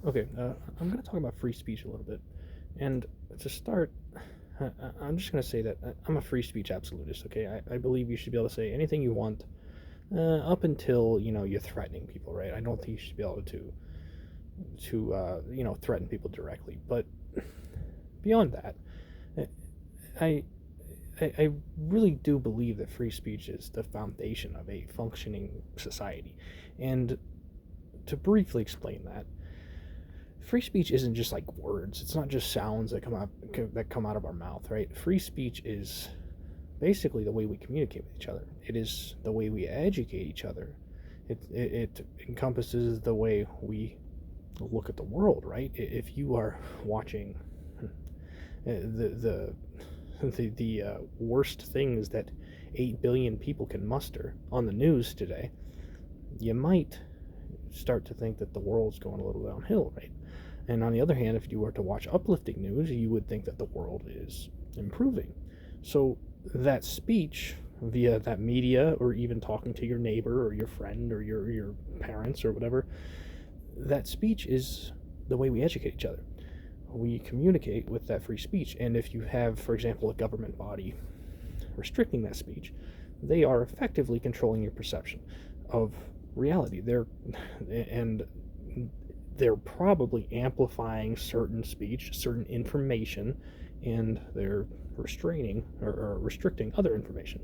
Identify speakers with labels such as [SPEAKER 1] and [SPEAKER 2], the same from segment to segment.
[SPEAKER 1] Okay, I'm going to talk about free speech a little bit. And to start, I'm just going to say that I'm a free speech absolutist, okay? I believe you should be able to say anything you want up until, you're threatening people, right? I don't think you should be able to threaten people directly. But beyond that, I, I really do believe that free speech is the foundation of a functioning society. And to briefly explain that, free speech isn't just like words. It's not just sounds that come out of our mouth, right? Free speech is basically the way we communicate with each other. It is the way we educate each other. It encompasses the way we look at the world, right? If you are watching the worst things that 8 billion people can muster on the news today, you might start to think that the world's going a little downhill, right? And on the other hand, if you were to watch uplifting news, you would think that the world is improving. So that speech via that media, or even talking to your neighbor or your friend or your parents or whatever, that speech is the way we educate each other. We communicate with that free speech. And if you have, for example, a government body restricting that speech, they are effectively controlling your perception of reality. And they're probably amplifying certain speech, certain information, and they're restraining or restricting other information.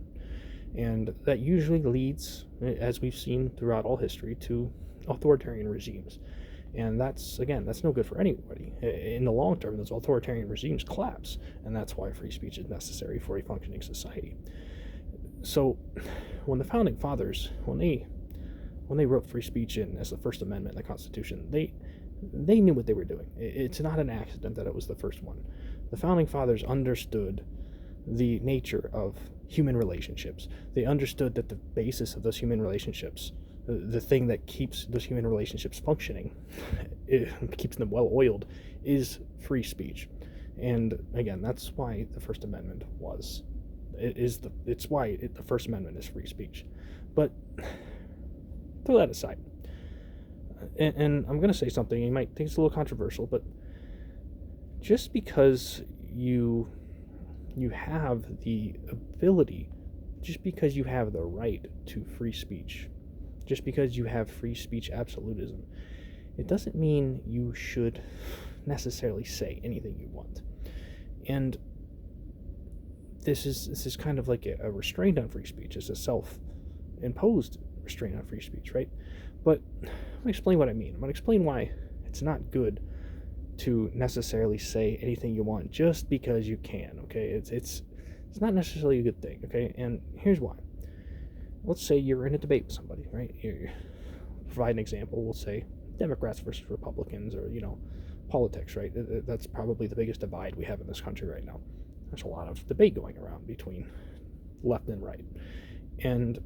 [SPEAKER 1] And that usually leads, as we've seen throughout all history, to authoritarian regimes. And that's no good for anybody. In the long term, those authoritarian regimes collapse, and that's why free speech is necessary for a functioning society. So, when the founding fathers, when they wrote free speech in as the First Amendment in the Constitution, they knew what they were doing. It's not an accident that it was the first one. The founding fathers understood the nature of human relationships. They understood that the basis of those human relationships, the thing that keeps those human relationships functioning, it keeps them well oiled, is free speech. And again, that's why the First Amendment the First Amendment is free speech. But throw that aside. And I'm going to say something you might think it's a little controversial, but just because you have the ability, just because you have the right to free speech, just because you have free speech absolutism, it doesn't mean you should necessarily say anything you want. And this is kind of like a restraint on free speech. It's a self-imposed restraint on free speech, right? But I'm going to explain what I mean. I'm going to explain why it's not good to necessarily say anything you want just because you can, okay? It's not necessarily a good thing, okay? And here's why. Let's say you're in a debate with somebody, right? You provide an example. We'll say Democrats versus Republicans, or politics, right? That's probably the biggest divide we have in this country right now. There's a lot of debate going around between left and right, and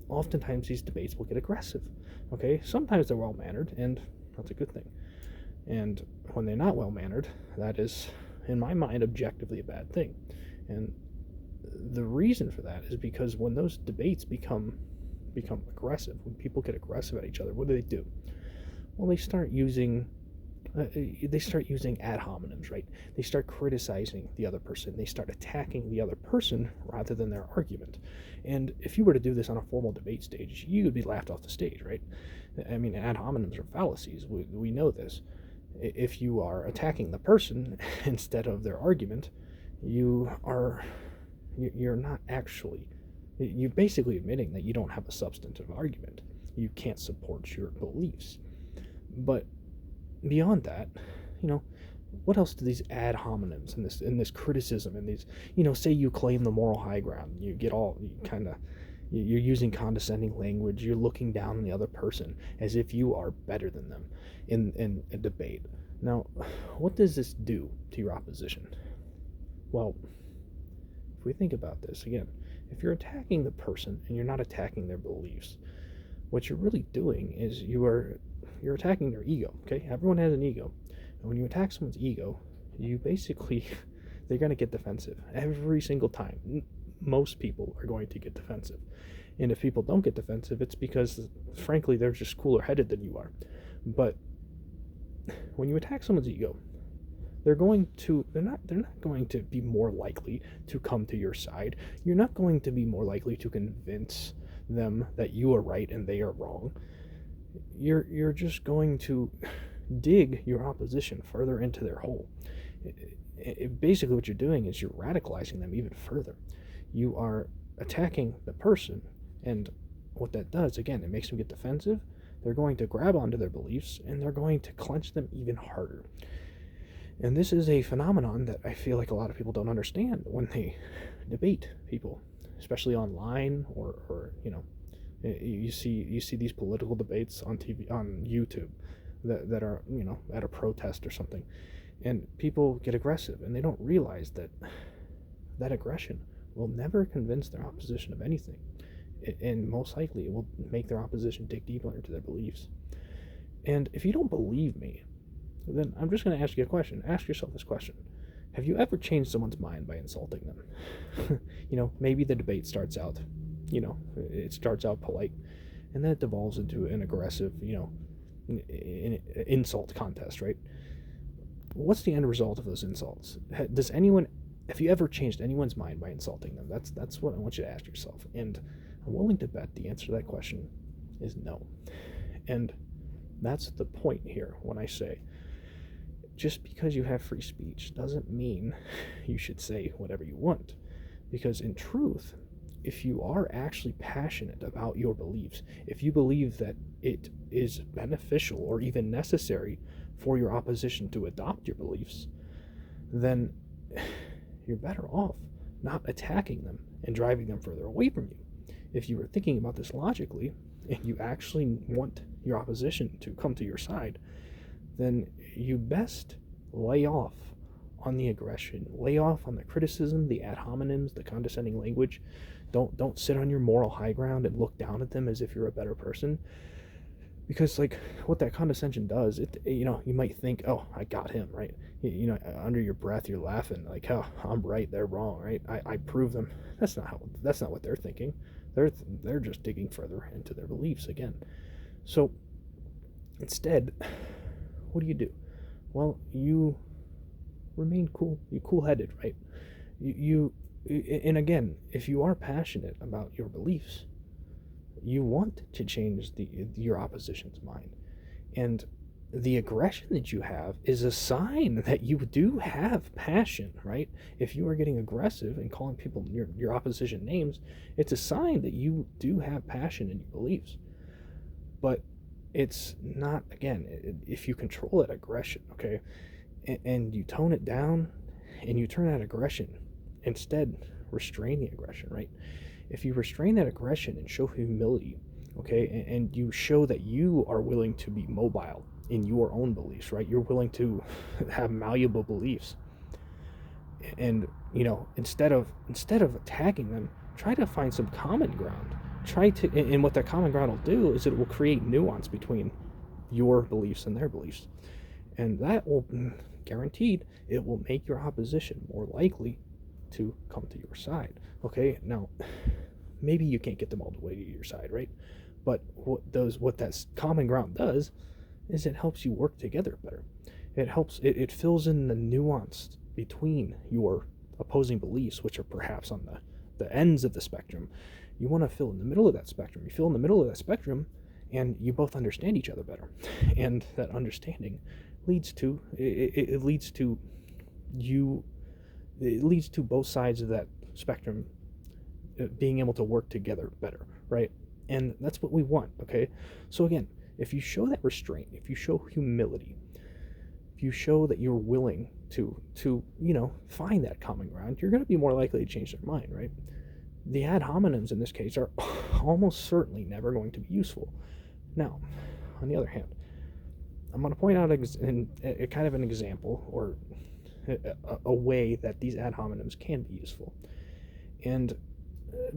[SPEAKER 1] oftentimes these debates will get aggressive. Okay, sometimes they're well mannered, and that's a good thing. And when they're not well mannered, that is, in my mind, objectively a bad thing. And the reason for that is because when those debates become aggressive, when people get aggressive at each other, what do? Well, they start using ad hominems, right? They start criticizing the other person. They start attacking the other person rather than their argument. And if you were to do this on a formal debate stage, you would be laughed off the stage, right? I mean, ad hominems are fallacies. We know this. If you are attacking the person instead of their argument, you're not actually, you're basically admitting that you don't have a substantive argument. You can't support your beliefs. But beyond that, what else do these ad hominems and this criticism and these, say you claim the moral high ground, you're using condescending language, you're looking down on the other person as if you are better than them in a debate. Now, what does this do to your opposition? Well, if we think about this again, if you're attacking the person and you're not attacking their beliefs, what you're really doing is you're attacking their ego. Okay, everyone has an ego, and when you attack someone's ego, you basically they're going to get defensive every single time. Most people are going to get defensive, and if people don't get defensive, it's because, frankly, they're just cooler headed than you are. But when you attack someone's ego, they're not going to be more likely to come to your side. You're not going to be more likely to convince them that you are right and they are wrong. You're just going to dig your opposition further into their hole. Basically, what you're doing is you're radicalizing them even further. You are attacking the person, and what that does, again, it makes them get defensive. They're going to grab onto their beliefs, and they're going to clench them even harder. And this is a phenomenon that I feel like a lot of people don't understand when they debate people, especially online, or you see these political debates on TV, on YouTube, that are, at a protest or something, and people get aggressive, and they don't realize that aggression will never convince their opposition of anything, and most likely it will make their opposition dig deeper into their beliefs. And if you don't believe me, then I'm just going to ask you a question. Ask yourself this question: have you ever changed someone's mind by insulting them? Maybe the debate starts out, it starts out polite, and then it devolves into an aggressive, insult contest, right? What's the end result of those insults? Have you ever changed anyone's mind by insulting them? That's what I want you to ask yourself. And I'm willing to bet the answer to that question is no. And that's the point here when I say, just because you have free speech doesn't mean you should say whatever you want. Because in truth, if you are actually passionate about your beliefs, if you believe that it is beneficial or even necessary for your opposition to adopt your beliefs, then you're better off not attacking them and driving them further away from you. If you were thinking about this logically, and you actually want your opposition to come to your side, then you best lay off on the aggression, lay off on the criticism, the ad hominems, the condescending language. Don't sit on your moral high ground and look down at them as if you're a better person. Because what that condescension does, you might think, oh, I got him, right? Under your breath you're laughing like, oh, I'm right, they're wrong, right? I prove them. That's not what they're thinking. They're just digging further into their beliefs again. So instead, what do? Well, you remain cool. You cool-headed, right? And again, if you are passionate about your beliefs, you want to change your opposition's mind. And the aggression that you have is a sign that you do have passion, right? If you are getting aggressive and calling people your opposition names, it's a sign that you do have passion in your beliefs. But it's not, again, if you control that aggression, okay, and you tone it down and you turn that aggression, instead restrain the aggression, right? If you restrain that aggression and show humility, okay, and you show that you are willing to be mobile in your own beliefs, right? You're willing to have malleable beliefs, and instead of attacking them, try to find some common ground. And what that common ground will do is it will create nuance between your beliefs and their beliefs, and that will, guaranteed, it will make your opposition more likely to come to your side. Okay, now maybe you can't get them all the way to your side, right? But what that common ground does is it helps you work together better. It fills in the nuance between your opposing beliefs, which are perhaps on the ends of the spectrum. You want to fill in the middle of that spectrum. You fill in the middle of that spectrum, and you both understand each other better. And that understanding leads to both sides of that spectrum being able to work together better, right? And that's what we want, okay? So again, if you show that restraint, if you show humility, if you show that you're willing to find that common ground, you're going to be more likely to change their mind, right? The ad hominems in this case are almost certainly never going to be useful. Now, on the other hand, I'm going to point out a kind of an example, or a way that these ad hominems can be useful. And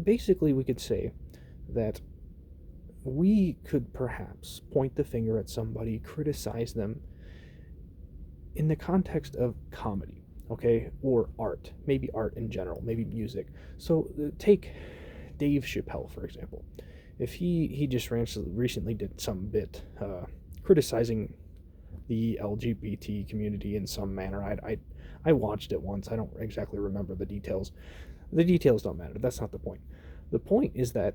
[SPEAKER 1] basically we could say that we could perhaps point the finger at somebody, criticize them in the context of comedy, okay, or art, maybe art in general, maybe music. So take Dave Chappelle, for example. If he just recently did some bit criticizing the LGBT community in some manner. I watched it once. I don't exactly remember the details. The details don't matter. That's not the point. The point is that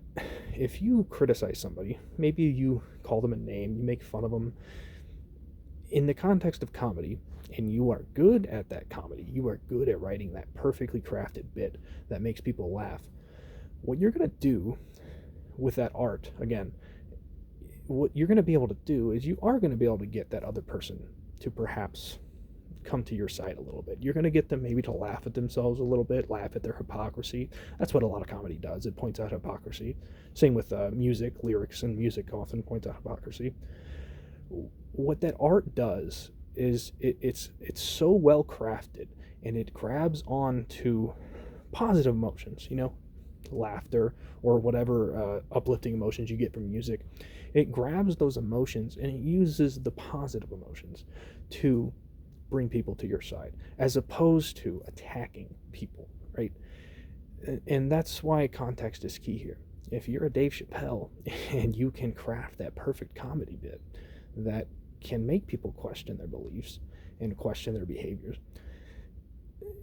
[SPEAKER 1] if you criticize somebody, maybe you call them a name, you make fun of them in the context of comedy, and you are good at that comedy, you are good at writing that perfectly crafted bit that makes people laugh, what you're going to do with that art, again, what you're going to be able to do is you are going to be able to get that other person to perhaps come to your side a little bit. You're going to get them maybe to laugh at themselves a little bit, laugh at their hypocrisy. That's what a lot of comedy does. It points out hypocrisy. Same with music, lyrics, and music often points out hypocrisy. What that art does is it's so well crafted, and it grabs on to positive emotions, laughter or whatever uplifting emotions you get from music. It grabs those emotions and it uses the positive emotions to bring people to your side, as opposed to attacking people, right? And that's why context is key here. If you're a Dave Chappelle and you can craft that perfect comedy bit that can make people question their beliefs and question their behaviors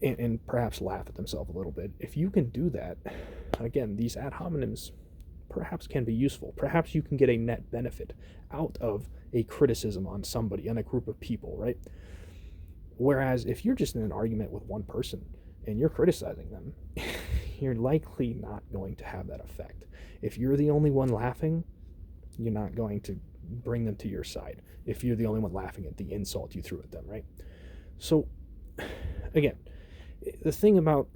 [SPEAKER 1] and perhaps laugh at themselves a little bit, if you can do that, again, these ad hominems perhaps can be useful. Perhaps you can get a net benefit out of a criticism on somebody, on a group of people, right? Whereas if you're just in an argument with one person and you're criticizing them, you're likely not going to have that effect. If you're the only one laughing, you're not going to bring them to your side. If you're the only one laughing at the insult you threw at them, right? So, again, the thing about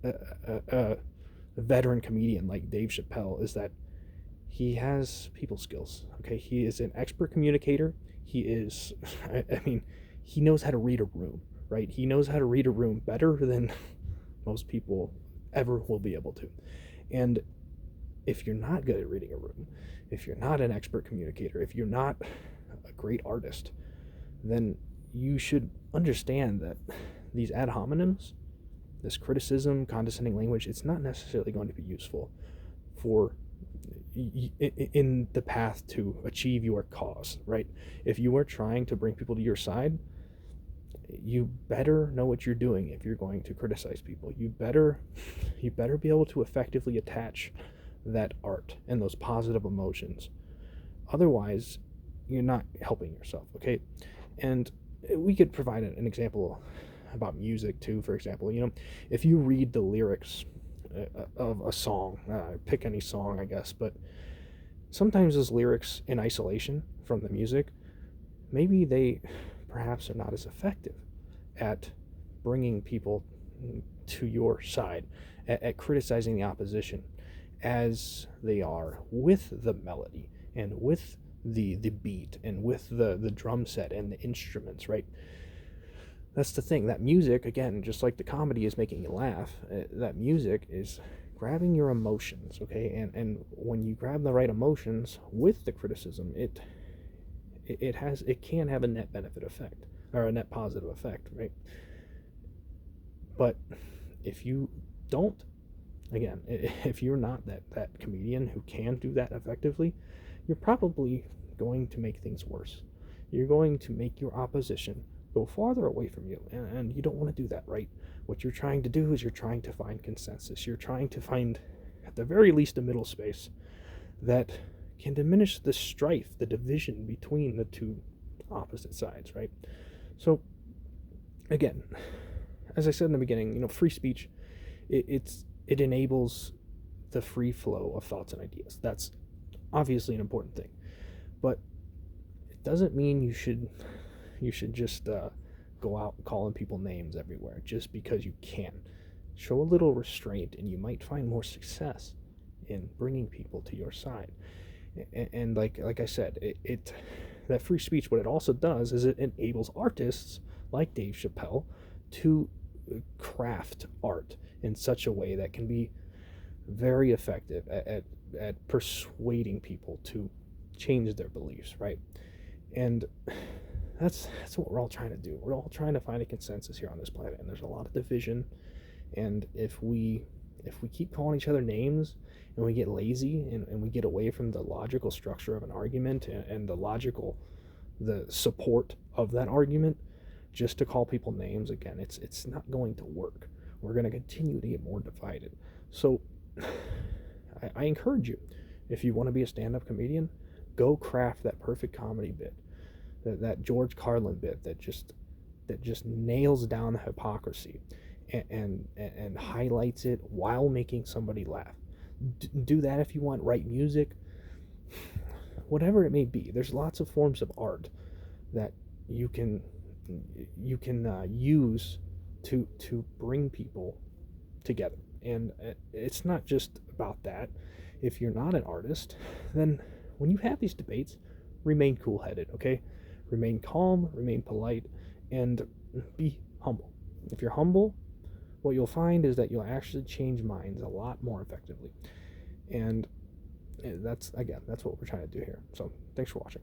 [SPEAKER 1] a veteran comedian like Dave Chappelle is that he has people skills. Okay, he is an expert communicator. He is, I mean, he knows how to read a room, right? He knows how to read a room better than most people ever will be able to. And if you're not good at reading a room, if you're not an expert communicator, if you're not a great artist, then you should understand that these ad hominems, this criticism, condescending language, it's not necessarily going to be useful for in the path to achieve your cause, right? If you are trying to bring people to your side, you better know what you're doing. If you're going to criticize people, you better be able to effectively attach that art and those positive emotions. Otherwise, you're not helping yourself, okay? And we could provide an example about music too. For example, if you read the lyrics of a song, pick any song, I guess, but sometimes those lyrics in isolation from the music, maybe they perhaps are not as effective at bringing people to your side, at criticizing the opposition, as they are with the melody and with the beat and with the drum set and the instruments, right? That's the thing. That music, again, just like the comedy is making you laugh, that music is grabbing your emotions, okay? And when you grab the right emotions with the criticism, it can have a net benefit effect, or a net positive effect, right? But if you don't, again, if you're not that comedian who can do that effectively, you're probably going to make things worse. You're going to make your opposition go farther away from you, and you don't want to do that, right? What you're trying to do is you're trying to find consensus. You're trying to find, at the very least, a middle space that can diminish the strife, the division between the two opposite sides, right? So, again, as I said in the beginning, free speech, it enables the free flow of thoughts and ideas. That's obviously an important thing, but it doesn't mean you should just go out calling people names everywhere just because you can. Show a little restraint, and you might find more success in bringing people to your side. And like I said, that free speech, what it also does is it enables artists like Dave Chappelle to craft art in such a way that can be very effective at persuading people to change their beliefs, right? And that's what we're all trying to do. We're all trying to find a consensus here on this planet, and there's a lot of division. And if we keep calling each other names, and we get lazy, and we get away from the logical structure of an argument and the logical the support of that argument just to call people names again. It's not going to work. We're going to continue to get more divided. So I encourage you, if you want to be a stand-up comedian, go craft that perfect comedy bit, that George Carlin bit that just nails down the hypocrisy and highlights it while making somebody laugh. Do that if you want. Write music, whatever it may be. There's lots of forms of art that you can use to bring people together. And it's not just about that. If you're not an artist, then when you have these debates, remain cool-headed, okay? Remain calm, remain polite, and be humble. If you're humble, what you'll find is that you'll actually change minds a lot more effectively. And that's what we're trying to do here. So thanks for watching.